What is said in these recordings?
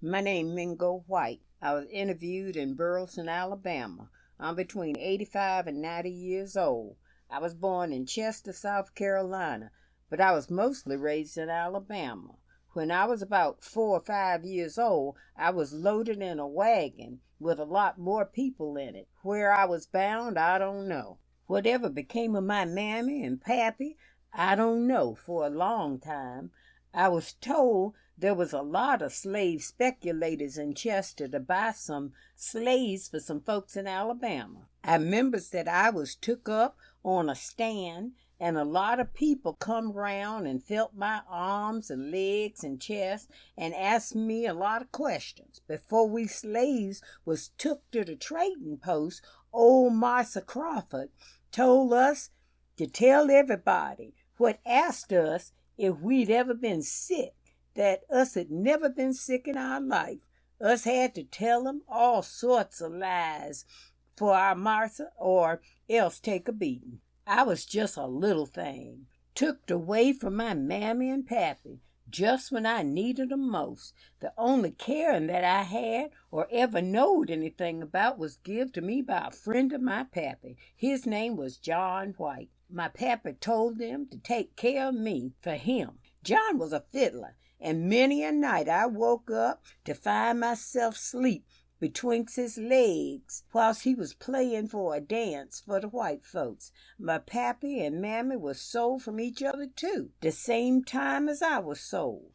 My name Mingo White. I was interviewed in Burleson, Alabama. I'm between 85 and 90 years old. I was born in Chester, South Carolina, but I was mostly raised in Alabama. When I was about 4 or 5 years old, I was loaded in a wagon with a lot more people in it. Where I was bound, I don't know. Whatever became of my mammy and pappy, I don't know for a long time. I was told there was a lot of slave speculators in Chester to buy some slaves for some folks in Alabama. I remembers that I was took up on a stand and a lot of people come round and felt my arms and legs and chest and asked me a lot of questions. Before we slaves was took to the trading post, old Martha Crawford told us to tell everybody what asked us if we'd ever been sick, that us had never been sick in our life. Us had to tell 'em all sorts of lies for our Martha or else take a beating. I was just a little thing, took away from my mammy and pappy just when I needed 'em most. The only caring that I had or ever knowed anything about was give to me by a friend of my pappy. His name was John White. My pappy told them to take care of me for him. John was a fiddler, and many a night I woke up to find myself asleep betwixt his legs whilst he was playing for a dance for the white folks. My pappy and mammy was sold from each other too, the same time as I was sold.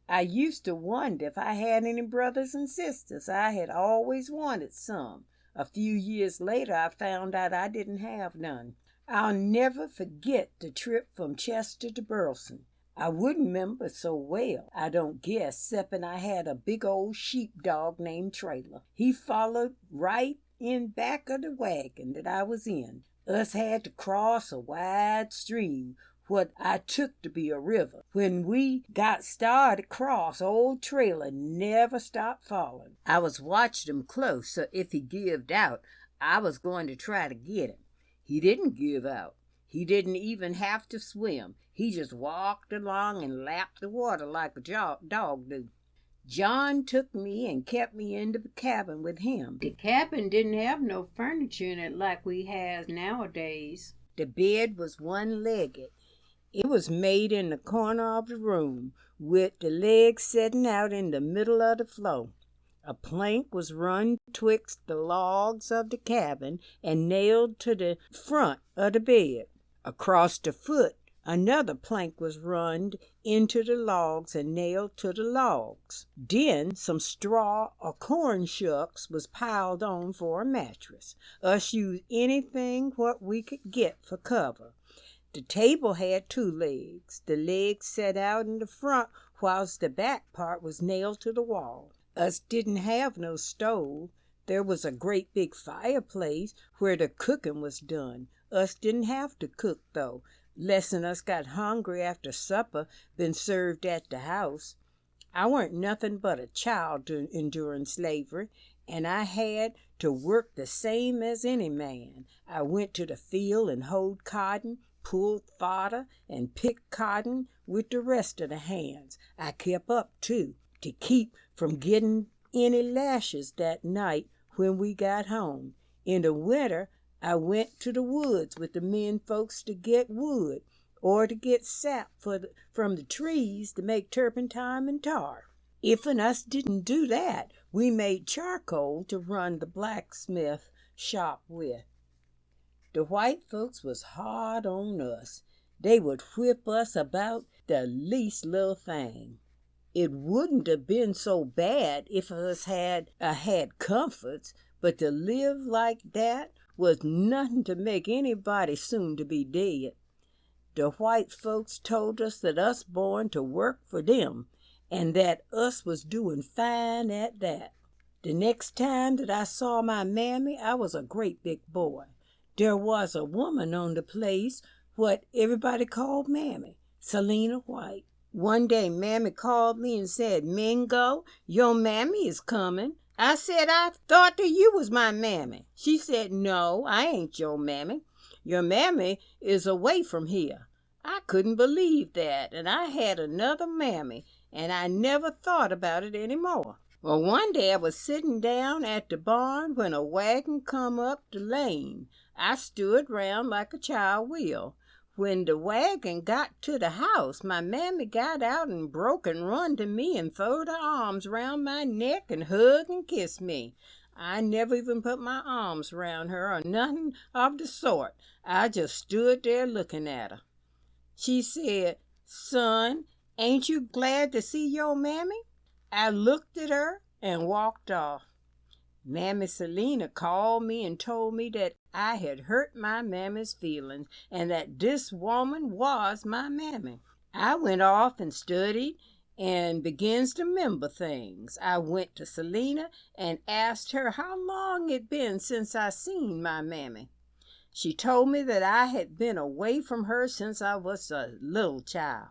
I used to wonder if I had any brothers and sisters. I had always wanted some. A few years later I found out I didn't have none. I'll never forget the trip from Chester to Burleson. I wouldn't remember so well, I don't guess, 'ceptin' I had a big old sheepdog named Trailer. He followed right in back of the wagon that I was in. Us had to cross a wide stream, what I took to be a river. When we got started across, old Trailer never stopped following. I was watching him close, so if he gived out, I was going to try to get him. He didn't give out. He didn't even have to swim. He just walked along and lapped the water like a dog do. John took me and kept me in the cabin with him. The cabin didn't have no furniture in it like we has nowadays. The bed was one-legged. It was made in the corner of the room, with the legs setting out in the middle of the floor. A plank was run twixt the logs of the cabin and nailed to the front of the bed. Across the foot, another plank was run into the logs and nailed to the logs. Then some straw or corn shucks was piled on for a mattress. Us used anything what we could get for cover. The table had two legs. The legs set out in the front, whilst the back part was nailed to the wall. Us didn't have no stove. There was a great big fireplace where the cooking was done. Us didn't have to cook, though, less'n us got hungry after supper been served at the house. I weren't nothing but a child enduring slavery, and I had to work the same as any man. I went to the field and hoed cotton, pulled fodder, and picked cotton with the rest of the hands. I kept up, too, to keep from getting any lashes that night when we got home. In the winter, I went to the woods with the men folks to get wood or to get sap from the trees to make turpentine and tar. If'n us didn't do that, we made charcoal to run the blacksmith shop with. The white folks was hard on us. They would whip us about the least little thing. It wouldn't have been so bad if us had comforts, but to live like that was nothing to make anybody soon to be dead. The white folks told us that us born to work for them, and that us was doing fine at that. The next time that I saw my mammy, I was a great big boy. There was a woman on the place what everybody called Mammy, Selina White. One day Mammy called me and said, "Mingo, your mammy is coming." I said, "I thought that you was my mammy." She said, "No, I ain't your mammy. Your mammy is away from here." I couldn't believe that, and I had another mammy, and I never thought about it any more. Well, one day I was sitting down at the barn when a wagon come up the lane. I stood round like a child will. When the wagon got to the house, my mammy got out and broke and run to me and throwed her arms round my neck and hugged and kissed me. I never even put my arms round her or nothing of the sort. I just stood there looking at her. She said, "Son, ain't you glad to see your mammy?" I looked at her and walked off. Mammy Selina called me and told me that I had hurt my mammy's feelings and that this woman was my mammy. I went off and studied and begins to remember things. I went to Selina and asked her how long it been since I seen my mammy. She told me that I had been away from her since I was a little child.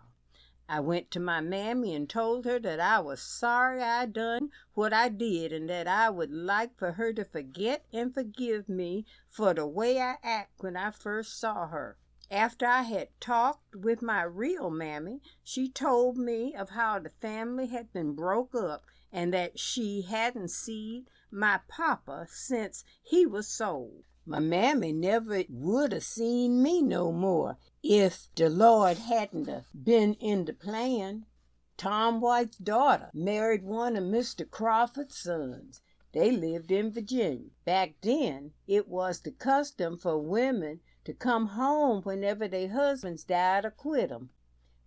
I went to my mammy and told her that I was sorry I done what I did and that I would like for her to forget and forgive me for the way I act when I first saw her. After I had talked with my real mammy, she told me of how the family had been broke up and that she hadn't seen my papa since he was sold. My mammy never would have seen me no more if the Lord hadn't been in the plan. Tom White's daughter married one of Mr. Crawford's sons. They lived in Virginia. Back then, it was the custom for women to come home whenever their husbands died or quit 'em.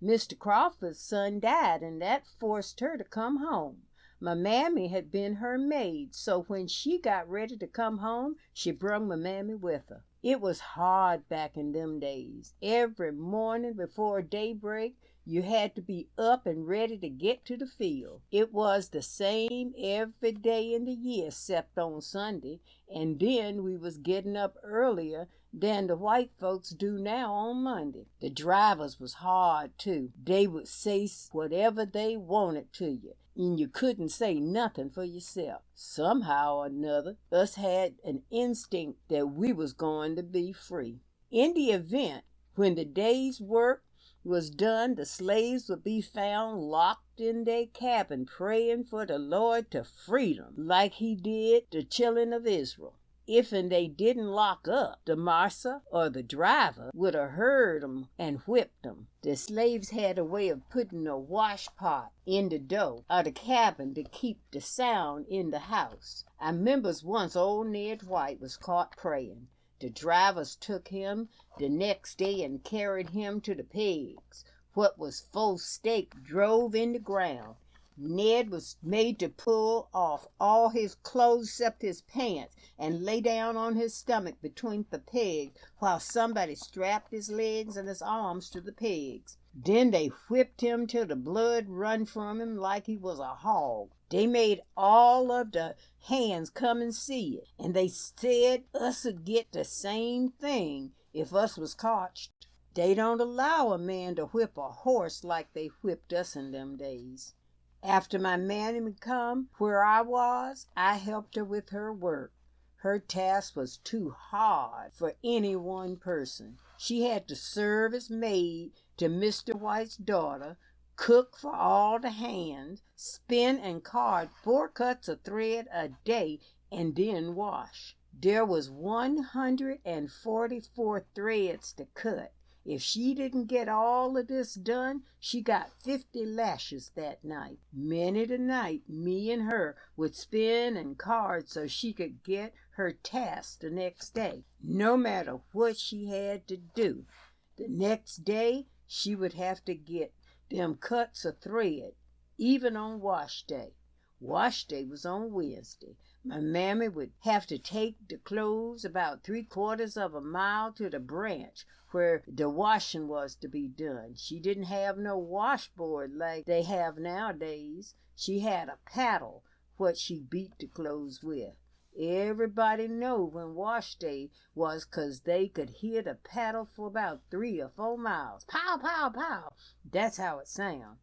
Mr. Crawford's son died, and that forced her to come home. My mammy had been her maid, so when she got ready to come home, she brung my mammy with her. It was hard back in them days. Every morning before daybreak, you had to be up and ready to get to the field. It was the same every day in the year except on Sunday, and then we was getting up earlier than the white folks do now on Monday. The drivers was hard, too. They would say whatever they wanted to you, and you couldn't say nothing for yourself. Somehow or another, us had an instinct that we was going to be free. In the event, when the day's work was done, the slaves would be found locked in their cabin praying for the Lord to free them, like he did the children of Israel. If'n they didn't lock up, the marshal or the driver would have heard 'em and whipped 'em. The slaves had a way of putting a wash pot in the door of the cabin to keep the sound in the house. I remembers once old Ned White was caught praying. The drivers took him the next day and carried him to the pigs, what was full stake drove in the ground. Ned was made to pull off all his clothes except his pants and lay down on his stomach between the pigs while somebody strapped his legs and his arms to the pigs. Then they whipped him till the blood run from him like he was a hog. They made all of the hands come and see it, and they said us would get the same thing if us was caught. They don't allow a man to whip a horse like they whipped us in them days. After my mammy come where I was, I helped her with her work. Her task was too hard for any one person. She had to serve as maid to Mr. White's daughter, cook for all the hands, spin and card 4 cuts of thread a day, and then wash. There was 144 threads to cut. If she didn't get all of this done, she got 50 lashes that night. Many a night, me and her would spin and card so she could get her task the next day. No matter what she had to do, the next day she would have to get them cuts of thread, even on wash day. Wash day was on Wednesday. My mammy would have to take the clothes about 3/4 of a mile to the branch where the washing was to be done. She didn't have no washboard like they have nowadays. She had a paddle what she beat the clothes with. Everybody know when wash day was 'cause they could hear the paddle for about 3 or 4 miles. Pow, pow, pow. That's how it sound.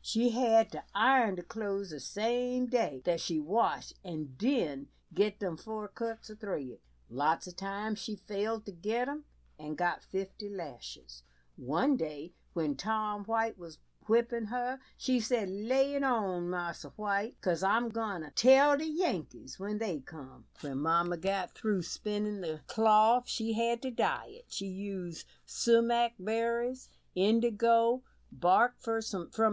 She had to iron the clothes the same day that she washed and then get them 4 cuts of thread. Lots of times she failed to get 'em and got 50 lashes. One day when Tom White was whipping her. She said, "Lay it on, Massa White, 'cause I'm gonna tell the Yankees when they come." When Mama got through spinning the cloth, she had to dye it. She used sumac berries, indigo, bark from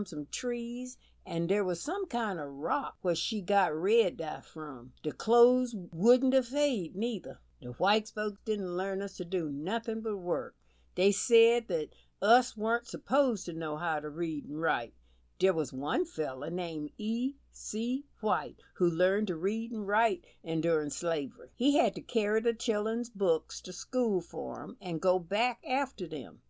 some trees, and there was some kind of rock where she got red dye from. The clothes wouldn't fade neither. The white folks didn't learn us to do nothing but work. They said that us weren't supposed to know how to read and write. There was one fella named E.C. White who learned to read and write during slavery. He had to carry the children's books to school for them and go back after them.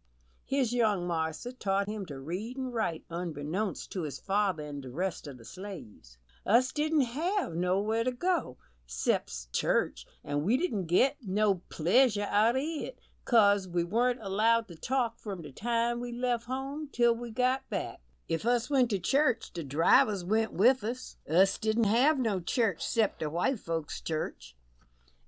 His young marster taught him to read and write unbeknownst to his father and the rest of the slaves. Us didn't have nowhere to go 'cept's church, and we didn't get no pleasure out of it, 'cause we weren't allowed to talk from the time we left home till we got back. If us went to church, the drivers went with us. Us didn't have no church 'cept the white folks' church.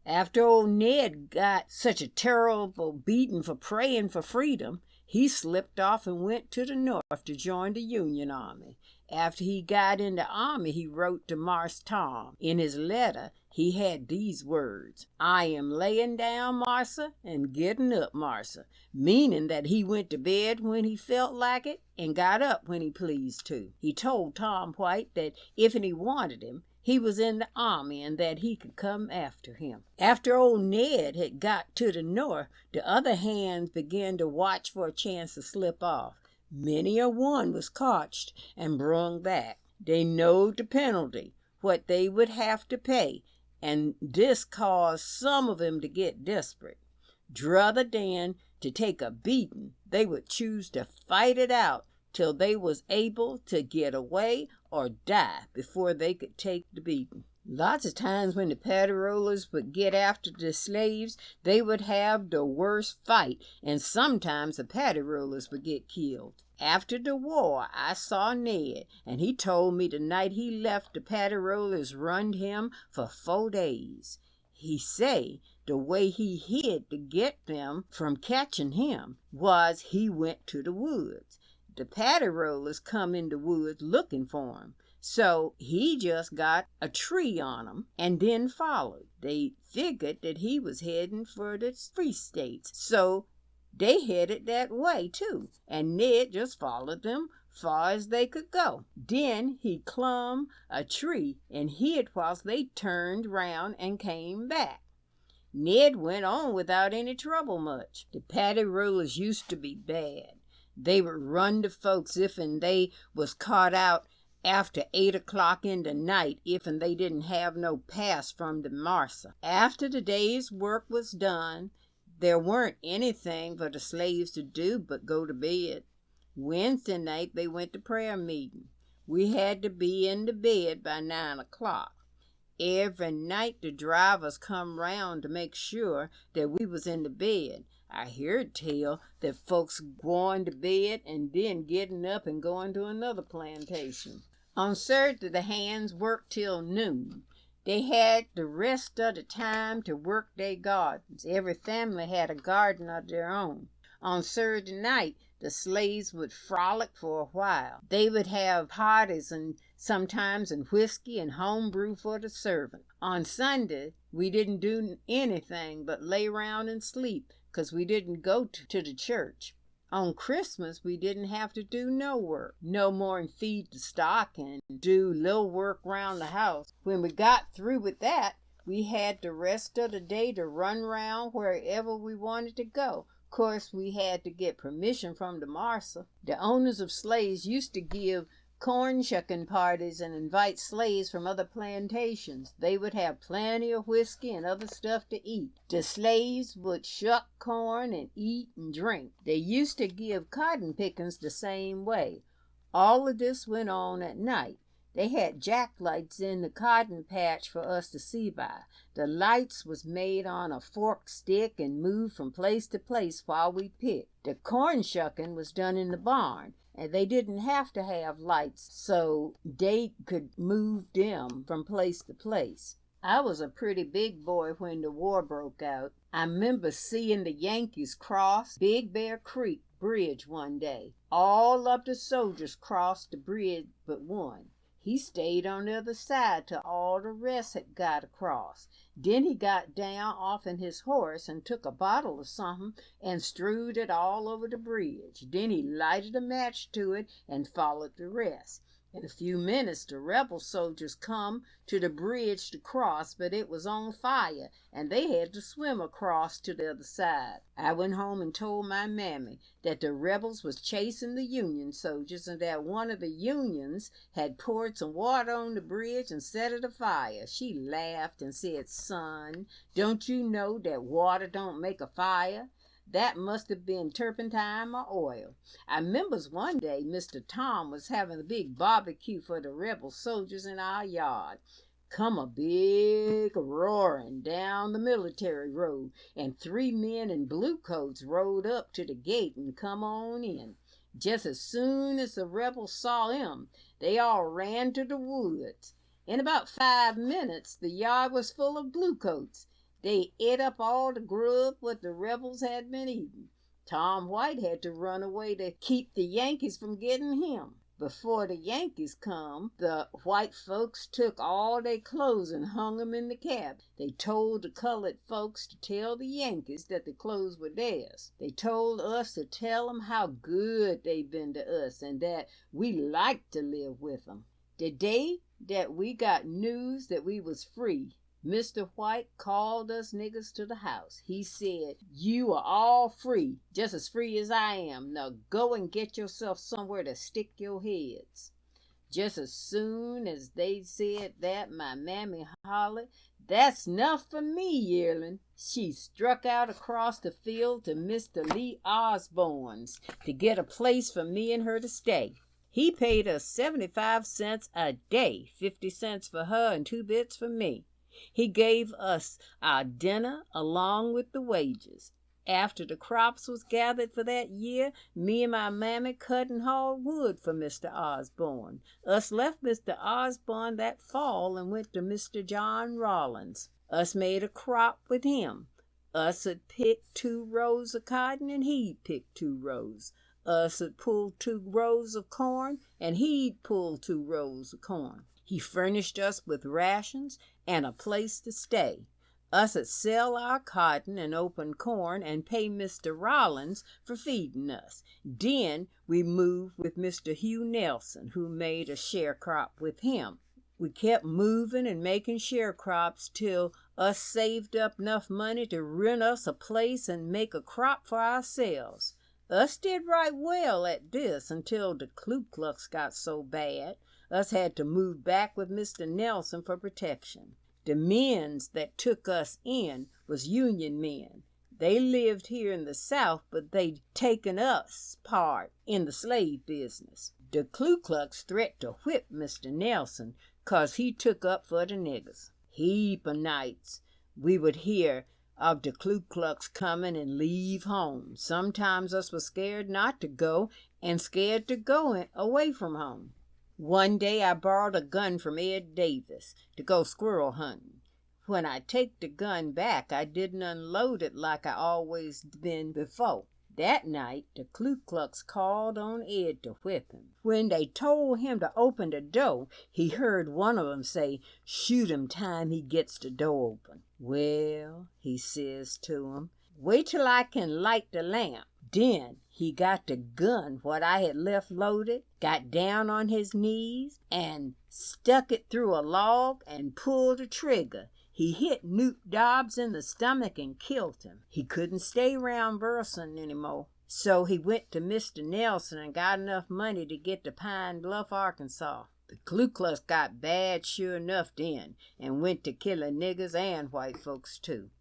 After old Ned got such a terrible beating for praying for freedom, he slipped off and went to the north to join the Union Army. After he got in the army, he wrote to Marse Tom. In his letter, he had these words: "I am laying down, Marsa, and getting up, Marsa," meaning that he went to bed when he felt like it and got up when he pleased to. He told Tom White that if he wanted him, he was in the army and that he could come after him. After old Ned had got to the north, the other hands began to watch for a chance to slip off. Many a one was caught and brung back. They knowed the penalty, what they would have to pay, and this caused some of them to get desperate. Druther than to take a beating, they would choose to fight it out till they was able to get away or die before they could take the beating. Lots of times when the patty rollers would get after the slaves, they would have the worst fight, and sometimes the patty rollers would get killed. After the war, I saw Ned, and he told me the night he left the patty rollers runned him for 4 days. He say the way he hid to get them from catching him was he went to the woods. The patty rollers come in the woods looking for him, so he just got a tree on him and then followed. They figured that he was heading for the free states, so they headed that way too, and Ned just followed them far as they could go. Then he clumb a tree and hid whilst they turned round and came back. Ned went on without any trouble much. The patty rollers used to be bad. They would run the folks if'n they was caught out after 8 o'clock in the night, if'n they didn't have no pass from the marsa. After the day's work was done, there weren't anything for the slaves to do but go to bed. Wednesday night they went to prayer meeting. We had to be in the bed by 9 o'clock. Every night the drivers come round to make sure that we was in the bed. I heard tell that folks going to bed and then getting up and going to another plantation. On Thursday the hands worked till noon. They had the rest of the time to work their gardens. Every family had a garden of their own. On Thursday night the slaves would frolic for a while. They would have parties and sometimes whiskey and home brew for the servant. On Sunday we didn't do anything but lay round and sleep, 'cause we didn't go to the church. On Christmas we didn't have to do no work, no more'n feed the stock and do little work round the house. When we got through with that, we had the rest of the day to run round wherever we wanted to go. Of course we had to get permission from the marsa. The owners of slaves used to give corn shucking parties and invite slaves from other plantations. They would have plenty of whiskey and other stuff to eat. The slaves would shuck corn and eat and drink. They used to give cotton pickings the same way. All of this went on at night. They had jack lights in the cotton patch for us to see by. The lights was made on a forked stick and moved from place to place while we picked. The corn shucking was done in the barn, and they didn't have to have lights, so they could move them from place to place. I was a pretty big boy when the war broke out. I remember seeing the Yankees cross Big Bear Creek bridge one day. All of the soldiers crossed the bridge but one. He stayed on the other side till all the rest had got across. Then he got down off'n his horse and took a bottle of something and strewed it all over the bridge. Then he lighted a match to it and followed the rest. In a few minutes the rebel soldiers come to the bridge to cross, but it was on fire, and they had to swim across to the other side. I went home and told my mammy that the rebels was chasing the Union soldiers, and that one of the Unions had poured some water on the bridge and set it afire. She laughed and said, "Son, don't you know that water don't make a fire? That must have been turpentine or oil." I remembers one day Mr. Tom was having a big barbecue for the rebel soldiers in our yard. Come a big roaring down the military road, and 3 men in blue coats rode up to the gate and come on in. Just as soon as the rebels saw him, they all ran to the woods. In about 5 minutes the yard was full of blue coats. They ate up all the grub what the rebels had been eating. Tom White had to run away to keep the Yankees from getting him. Before the Yankees come, the white folks took all their clothes and hung 'em in the cabin. They told the colored folks to tell the Yankees that the clothes were theirs. They told us to tell 'em how good they been to us and that we liked to live with 'em. The day that we got news that we was free, Mr. White called us niggers to the house. He said, "You are all free, just as free as I am. Now go and get yourself somewhere to stick your heads." Just as soon as they said that, my mammy hollered, "That's enough for me, yearling." She struck out across the field to Mr. Lee Osborne's to get a place for me and her to stay. He paid us 75 cents a day, 50 cents for her and 2 bits for me. He gave us our dinner along with the wages. After the crops was gathered for that year, me and my mammy cut and hauled wood for Mr. Osborne. Us left Mr. Osborne that fall and went to Mr. John Rollins. Us made a crop with him. Us had picked 2 rows of cotton and he'd pick 2 rows. Us had pulled 2 rows of corn and he'd pull 2 rows of corn. He furnished us with rations and a place to stay. Us would sell our cotton and open corn and pay Mr. Rollins for feeding us. Then we moved with Mr. Hugh Nelson, who made a sharecrop with him. We kept moving and making sharecrops till us saved up enough money to rent us a place and make a crop for ourselves. Us did right well at this until the Ku Klux got so bad. Us had to move back with Mr. Nelson for protection. The men that took us in was Union men. They lived here in the South, but they'd taken us part in the slave business. The Ku Klux threatened to whip Mr. Nelson 'cause he took up for the niggers. Heap o' nights we would hear of the Ku Klux coming and leave home. Sometimes us was scared not to go and scared to go away from home. One day I borrowed a gun from Ed Davis to go squirrel hunting. When I take the gun back, I didn't unload it like I always been before. That night, the Ku Klux called on Ed to whip him. When they told him to open the door, he heard one of 'em say, "Shoot him time he gets the door open." "Well," he says to him, "wait till I can light the lamp." Then he got the gun what I had left loaded, got down on his knees, and stuck it through a log and pulled the trigger. He hit Newt Dobbs in the stomach and killed him. He couldn't stay around Burleson anymore, so he went to Mr. Nelson and got enough money to get to Pine Bluff, Arkansas. The Ku Klux got bad sure enough then, and went to killing niggers and white folks too.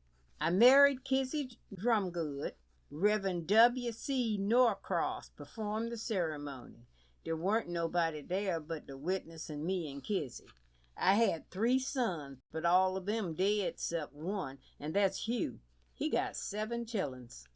I married Kizzy Drumgood. Reverend W.C. Norcross performed the ceremony. There weren't nobody there but the witness and me and Kizzy. I had 3 sons, but all of them dead except one, and that's Hugh. He got 7 chillins.